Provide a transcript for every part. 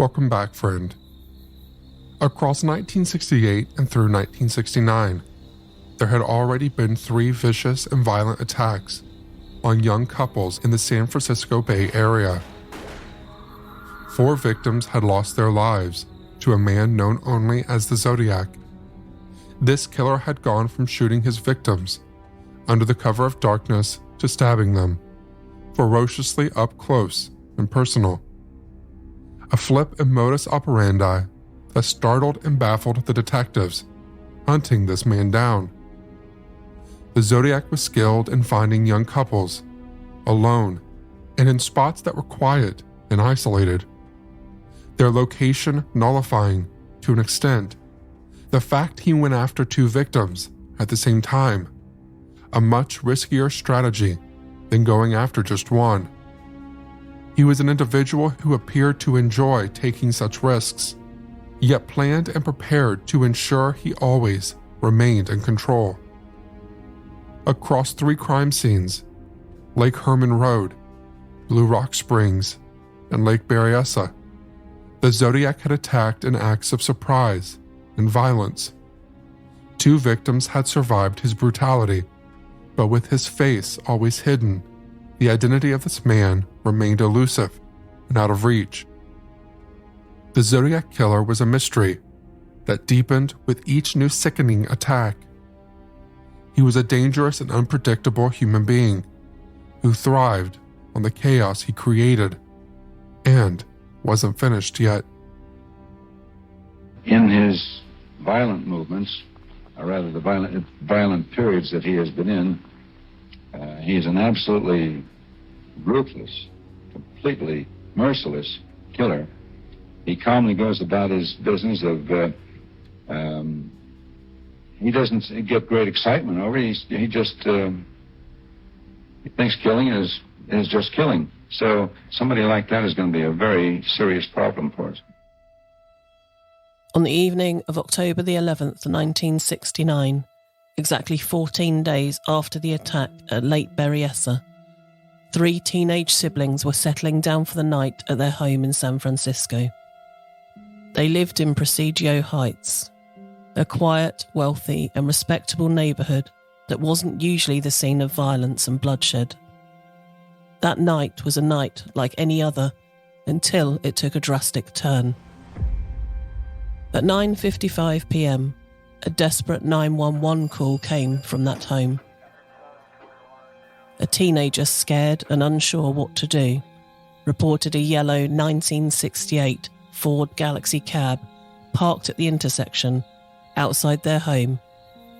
Welcome back, friend. Across 1968 and through 1969, there had already been 3 vicious and violent attacks on young couples in the San Francisco Bay Area. 4 victims had lost their lives to a man known only as the Zodiac. This killer had gone from shooting his victims under the cover of darkness to stabbing them, ferociously up close and personal. A flip and modus operandi that startled and baffled the detectives hunting this man down. The Zodiac was skilled in finding young couples, alone, and in spots that were quiet and isolated. Their location nullifying, to an extent, the fact he went after 2 victims at the same time, a much riskier strategy than going after just one. He was an individual who appeared to enjoy taking such risks, yet planned and prepared to ensure he always remained in control. Across 3 crime scenes, Lake Herman Road, Blue Rock Springs, and Lake Berryessa, the Zodiac had attacked in acts of surprise and violence. 2 victims had survived his brutality, but with his face always hidden, the identity of this man remained elusive and out of reach. The Zodiac Killer was a mystery that deepened with each new sickening attack. He was a dangerous and unpredictable human being who thrived on the chaos he created and wasn't finished yet. In his violent movements, or rather the violent periods that he has been in, he's an absolutely ruthless, completely merciless killer. He calmly goes about his business of, he doesn't get great excitement over it. He just, he thinks killing is just killing. So somebody like that is going to be a very serious problem for us. On the evening of October the 11th, 1969, exactly 14 days after the attack at Lake Berryessa, 3 teenage siblings were settling down for the night at their home in San Francisco. They lived in Presidio Heights, a quiet, wealthy and respectable neighbourhood that wasn't usually the scene of violence and bloodshed. That night was a night like any other until it took a drastic turn. At 9:55 p.m, a desperate 911 call came from that home. A teenager, scared and unsure what to do, reported a yellow 1968 Ford Galaxy cab parked at the intersection outside their home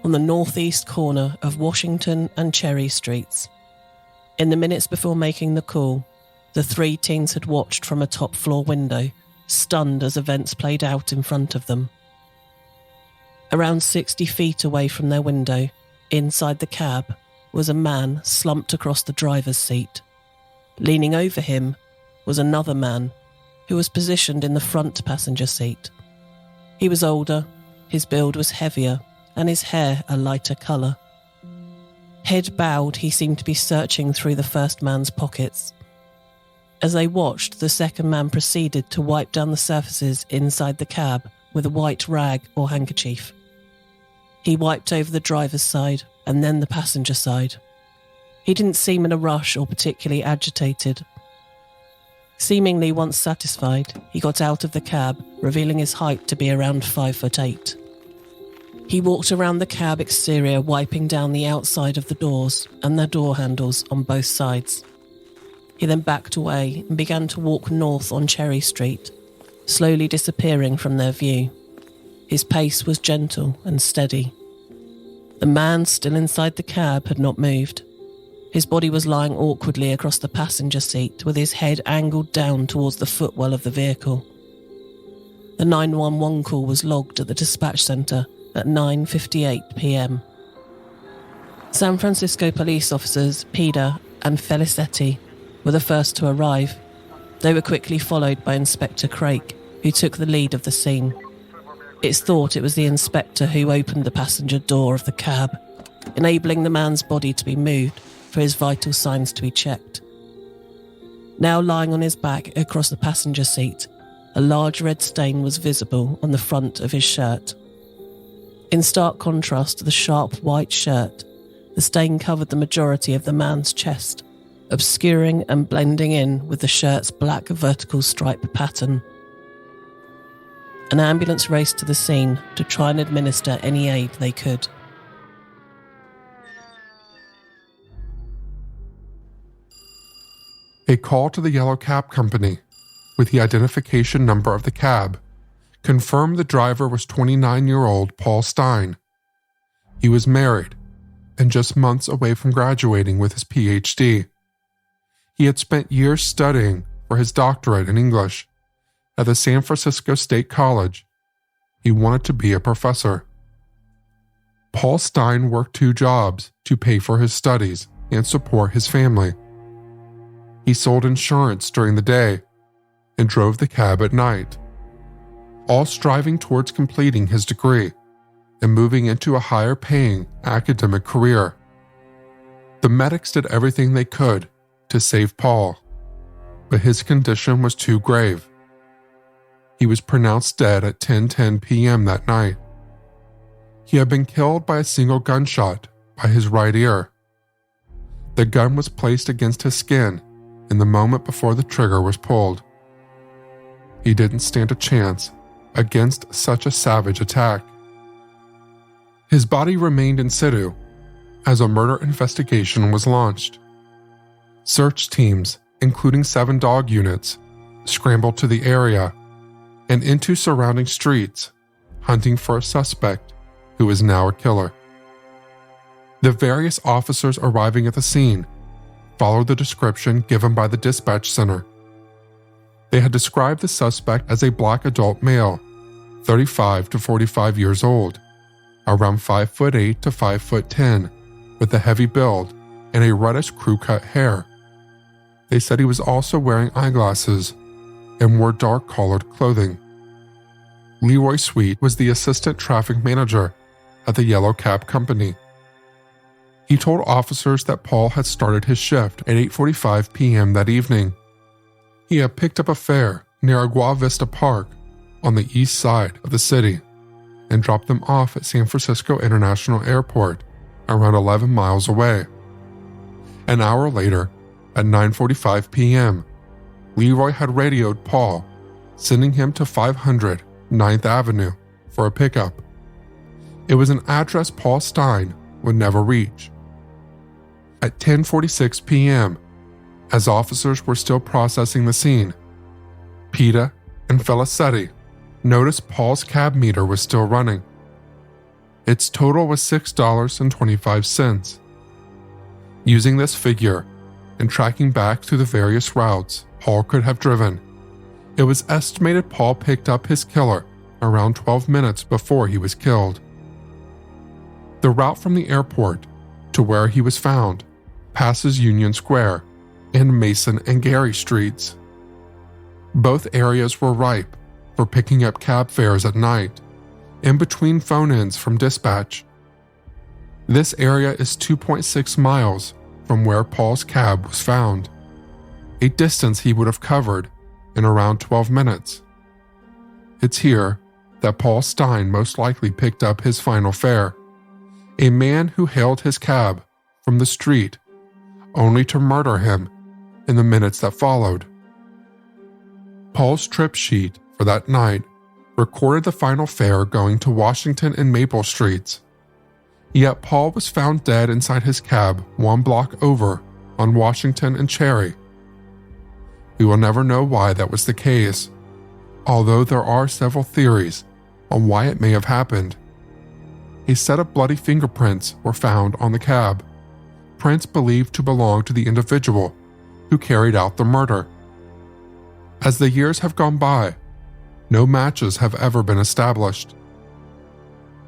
on the northeast corner of Washington and Cherry Streets. In the minutes before making the call, the 3 teens had watched from a top-floor window, stunned as events played out in front of them. Around 60 feet away from their window, inside the cab, was a man slumped across the driver's seat. Leaning over him was another man who was positioned in the front passenger seat. He was older, his build was heavier, and his hair a lighter colour. Head bowed, he seemed to be searching through the first man's pockets. As they watched, the second man proceeded to wipe down the surfaces inside the cab with a white rag or handkerchief. He wiped over the driver's side and then the passenger side. He didn't seem in a rush or particularly agitated. Seemingly once satisfied, he got out of the cab, revealing his height to be around 5'8". He walked around the cab exterior, wiping down the outside of the doors and their door handles on both sides. He then backed away and began to walk north on Cherry Street, slowly disappearing from their view. His pace was gentle and steady. The man still inside the cab had not moved. His body was lying awkwardly across the passenger seat with his head angled down towards the footwell of the vehicle. The 911 call was logged at the dispatch centre at 9:58 p.m. San Francisco police officers Pida and Felicetti were the first to arrive. They were quickly followed by Inspector Craik, who took the lead of the scene. It's thought it was the inspector who opened the passenger door of the cab, enabling the man's body to be moved for his vital signs to be checked. Now lying on his back across the passenger seat, a large red stain was visible on the front of his shirt. In stark contrast to the sharp white shirt, the stain covered the majority of the man's chest, obscuring and blending in with the shirt's black vertical stripe pattern. An ambulance raced to the scene to try and administer any aid they could. A call to the Yellow Cab Company, with the identification number of the cab, confirmed the driver was 29-year-old Paul Stine. He was married and just months away from graduating with his PhD. He had spent years studying for his doctorate in English at the San Francisco State College. He wanted to be a professor. Paul Stine worked 2 jobs to pay for his studies and support his family. He sold insurance during the day and drove the cab at night, all striving towards completing his degree and moving into a higher-paying academic career. The medics did everything they could to save Paul, but his condition was too grave. He was pronounced dead at 10:10 p.m. that night. He had been killed by a single gunshot by his right ear. The gun was placed against his skin in the moment before the trigger was pulled. He didn't stand a chance against such a savage attack. His body remained in situ as a murder investigation was launched. Search teams, including 7 dog units, scrambled to the area and into surrounding streets, hunting for a suspect who is now a killer. The various officers arriving at the scene followed the description given by the dispatch center. They had described the suspect as a black adult male, 35 to 45 years old, around 5'8" to 5'10", with a heavy build and a reddish crew-cut hair. They said he was also wearing eyeglasses and wore dark-colored clothing. Leroy Sweet was the assistant traffic manager at the Yellow Cab Company. He told officers that Paul had started his shift at 8:45 p.m. that evening. He had picked up a fare near Agua Vista Park on the east side of the city and dropped them off at San Francisco International Airport, around 11 miles away. An hour later, at 9:45 p.m., Leroy had radioed Paul, sending him to 500 9th Avenue for a pickup. It was an address Paul Stine would never reach. At 10:46 p.m., as officers were still processing the scene, Peta and Felicetti noticed Paul's cab meter was still running. Its total was $6.25. Using this figure and tracking back through the various routes Paul could have driven, it was estimated Paul picked up his killer around 12 minutes before he was killed. The route from the airport to where he was found passes Union Square and Mason and Gary Streets. Both areas were ripe for picking up cab fares at night, in between phone-ins from dispatch. This area is 2.6 miles from where Paul's cab was found, a distance he would have covered in around 12 minutes. It's here that Paul Stine most likely picked up his final fare, a man who hailed his cab from the street only to murder him in the minutes that followed. Paul's trip sheet for that night recorded the final fare going to Washington and Maple Streets. Yet Paul was found dead inside his cab 1 block over on Washington and Cherry. We will never know why that was the case, although there are several theories on why it may have happened. A set of bloody fingerprints were found on the cab, prints believed to belong to the individual who carried out the murder. As the years have gone by, no matches have ever been established.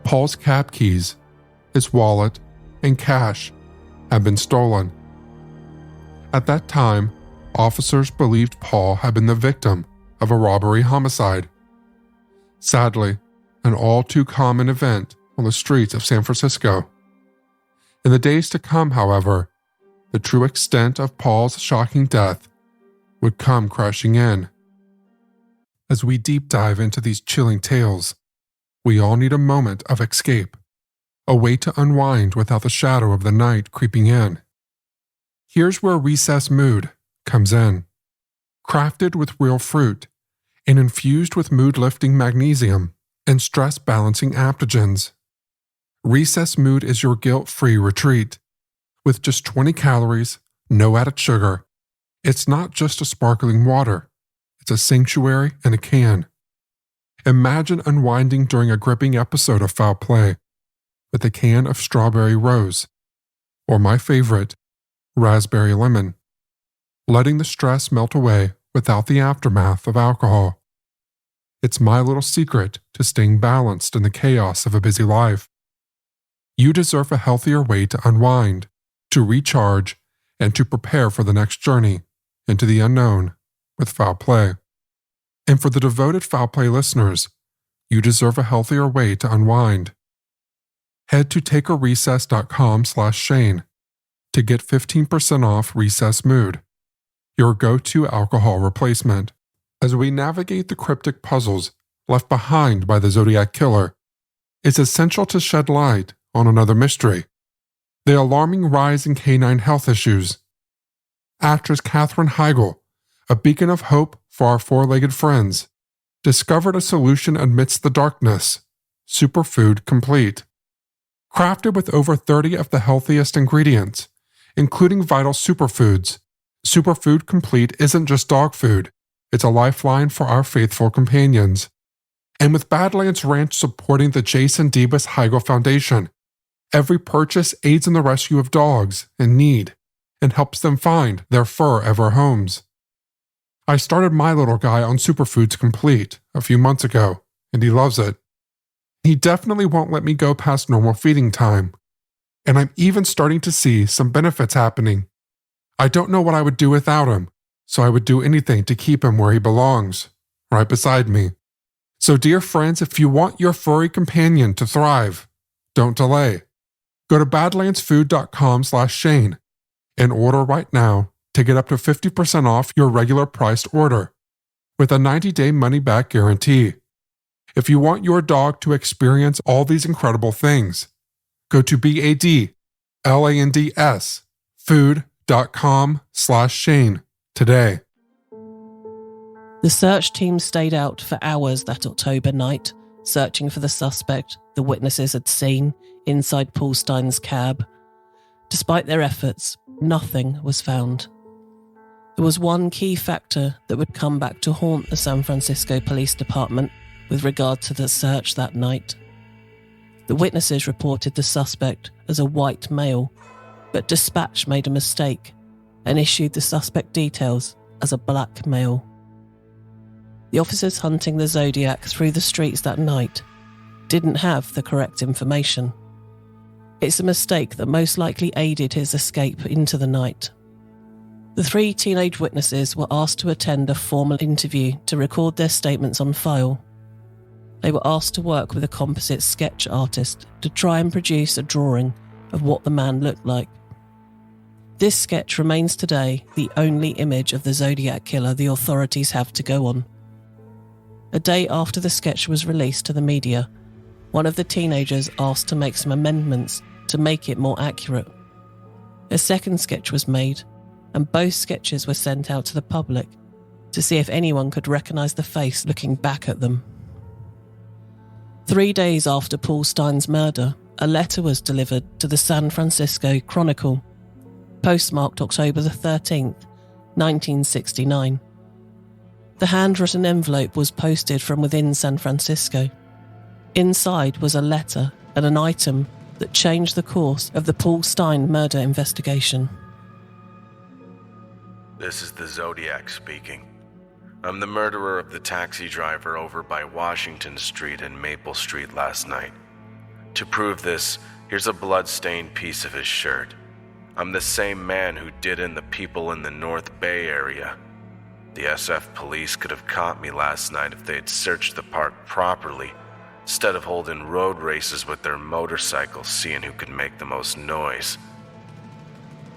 Paul's cab keys, his wallet, and cash had been stolen. At that time, officers believed Paul had been the victim of a robbery homicide. Sadly, an all too common event on the streets of San Francisco. In the days to come, however, the true extent of Paul's shocking death would come crashing in. As we deep dive into these chilling tales, we all need a moment of escape, a way to unwind without the shadow of the night creeping in. Here's where Recess Mood comes in. Crafted with real fruit and infused with mood-lifting magnesium and stress-balancing adaptogens, Recess Mood is your guilt-free retreat. With just 20 calories, no added sugar, it's not just a sparkling water, it's a sanctuary in a can. Imagine unwinding during a gripping episode of foul play with a can of strawberry rose, or my favorite, raspberry lemon, letting the stress melt away without the aftermath of alcohol. It's my little secret to staying balanced in the chaos of a busy life. You deserve a healthier way to unwind, to recharge, and to prepare for the next journey into the unknown with foul play. And for the devoted foul play listeners, you deserve a healthier way to unwind. Head to takearecess.com/Shane to get 15% off Recess Mood, your go-to alcohol replacement. As we navigate the cryptic puzzles left behind by the Zodiac Killer, it's essential to shed light on another mystery: the alarming rise in canine health issues. Actress Katherine Heigl, a beacon of hope for our four-legged friends, discovered a solution amidst the darkness: Superfood Complete. Crafted with over 30 of the healthiest ingredients, including vital superfoods, Superfood Complete isn't just dog food, it's a lifeline for our faithful companions. And with Badlands Ranch supporting the Jason Debus Heigl Foundation, every purchase aids in the rescue of dogs in need and helps them find their forever homes. I started my little guy on Superfoods Complete a few months ago, and he loves it. He definitely won't let me go past normal feeding time, and I'm even starting to see some benefits happening. I don't know what I would do without him, so I would do anything to keep him where he belongs, right beside me. So dear friends, if you want your furry companion to thrive, don't delay. Go to badlandsfood.com/Shane and order right now to get up to 50% off your regular priced order with a 90-day money-back guarantee. If you want your dog to experience all these incredible things, go to BADLANDS food.com/Shane today. The search team stayed out for hours that October night, searching for the suspect the witnesses had seen inside Paul Stine's cab. Despite their efforts, nothing was found. There was one key factor that would come back to haunt the San Francisco Police Department with regard to the search that night. The witnesses reported the suspect as a white male, but dispatch made a mistake and issued the suspect details as a black male. The officers hunting the Zodiac through the streets that night didn't have the correct information. It's a mistake that most likely aided his escape into the night. The three teenage witnesses were asked to attend a formal interview to record their statements on file. They were asked to work with a composite sketch artist to try and produce a drawing of what the man looked like. This sketch remains today the only image of the Zodiac Killer the authorities have to go on. A day after the sketch was released to the media, one of the teenagers asked to make some amendments to make it more accurate. A second sketch was made, and both sketches were sent out to the public to see if anyone could recognize the face looking back at them. 3 days after Paul Stine's murder, a letter was delivered to the San Francisco Chronicle, postmarked October the 13th, 1969. The handwritten envelope was posted from within San Francisco. Inside was a letter and an item that changed the course of the Paul Stine murder investigation. This is the Zodiac speaking. I'm the murderer of the taxi driver over by Washington Street and Maple Street last night. To prove this, here's a blood-stained piece of his shirt. I'm the same man who did in the people in the North Bay area. The SF police could have caught me last night if they had searched the park properly, instead of holding road races with their motorcycles, seeing who could make the most noise.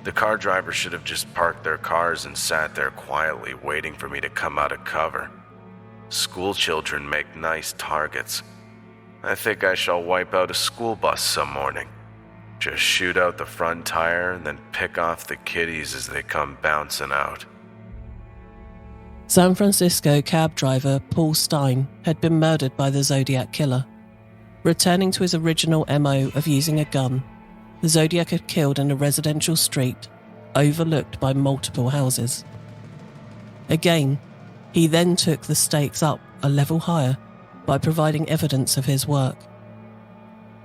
The car driver should have just parked their cars and sat there quietly waiting for me to come out of cover. School children make nice targets. I think I shall wipe out a school bus some morning. Just shoot out the front tire and then pick off the kiddies as they come bouncing out. San Francisco cab driver Paul Stine had been murdered by the Zodiac Killer. Returning to his original MO of using a gun, the Zodiac had killed in a residential street overlooked by multiple houses. Again, he then took the stakes up a level higher by providing evidence of his work.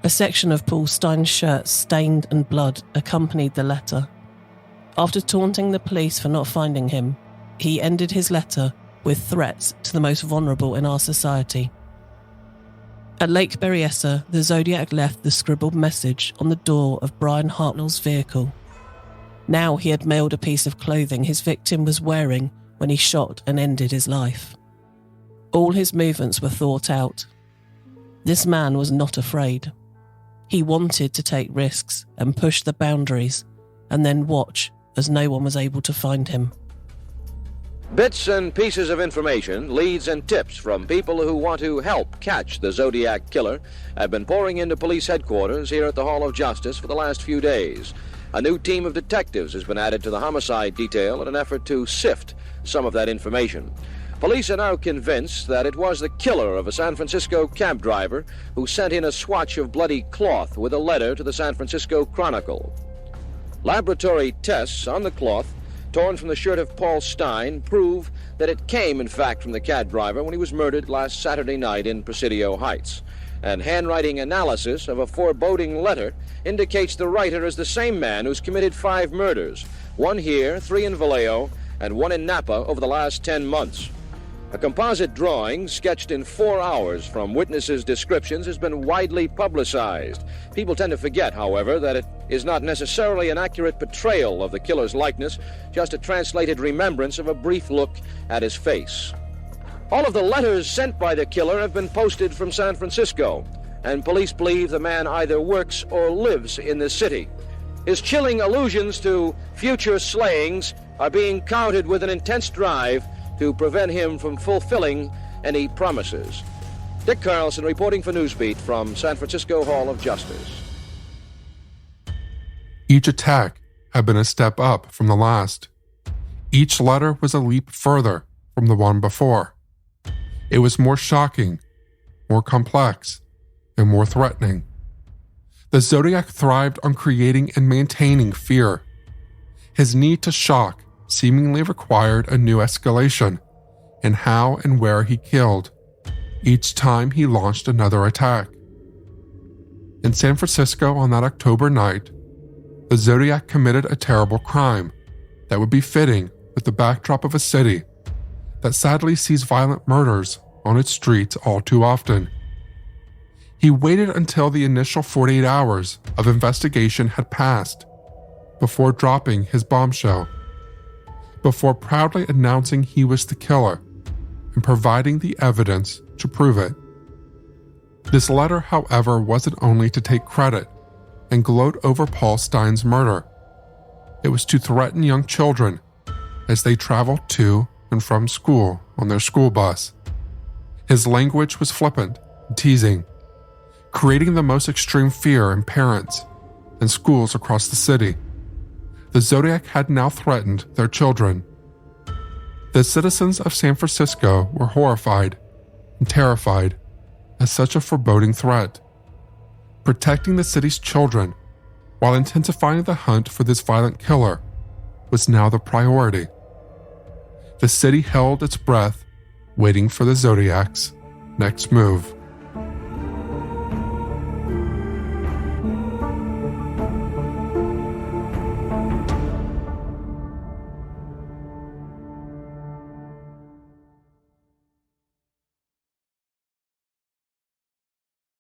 A section of Paul Stine's shirt stained in blood accompanied the letter. After taunting the police for not finding him, he ended his letter with threats to the most vulnerable in our society. At Lake Berryessa, the Zodiac left the scribbled message on the door of Brian Hartnell's vehicle. Now he had mailed a piece of clothing his victim was wearing when he shot and ended his life. All his movements were thought out. This man was not afraid. He wanted to take risks and push the boundaries, and then watch as no one was able to find him. Bits and pieces of information, leads and tips from people who want to help catch the Zodiac Killer have been pouring into police headquarters here at the Hall of Justice for the last few days. A new team of detectives has been added to the homicide detail in an effort to sift some of that information. Police are now convinced that it was the killer of a San Francisco cab driver who sent in a swatch of bloody cloth with a letter to the San Francisco Chronicle. Laboratory tests on the cloth, torn from the shirt of Paul Stine, prove that it came, in fact, from the cab driver when he was murdered last Saturday night in Presidio Heights. And handwriting analysis of a foreboding letter indicates the writer is the same man who's committed 5 murders, 1 here, 3 in Vallejo, and 1 in Napa over the last 10 months. A composite drawing sketched in 4 hours from witnesses' descriptions has been widely publicized. People tend to forget, however, that it is not necessarily an accurate portrayal of the killer's likeness, just a translated remembrance of a brief look at his face. All of the letters sent by the killer have been posted from San Francisco, and police believe the man either works or lives in the city. His chilling allusions to future slayings are being countered with an intense drive to prevent him from fulfilling any promises. Dick Carlson reporting for Newsbeat from San Francisco Hall of Justice. Each attack had been a step up from the last. Each letter was a leap further from the one before. It was more shocking, more complex, and more threatening. The Zodiac thrived on creating and maintaining fear. His need to shock seemingly required a new escalation in how and where he killed each time he launched another attack. In San Francisco on that October night, the Zodiac committed a terrible crime that would be fitting with the backdrop of a city that sadly sees violent murders on its streets all too often. He waited until the initial 48 hours of investigation had passed before dropping his bombshell, before proudly announcing he was the killer and providing the evidence to prove it. This letter, however, wasn't only to take credit and gloat over Paul Stine's murder. It was to threaten young children as they traveled to and from school on their school bus. His language was flippant and teasing, creating the most extreme fear in parents and schools across the city. The Zodiac had now threatened their children. The citizens of San Francisco were horrified and terrified at such a foreboding threat. Protecting the city's children while intensifying the hunt for this violent killer was now the priority. The city held its breath, waiting for the Zodiac's next move.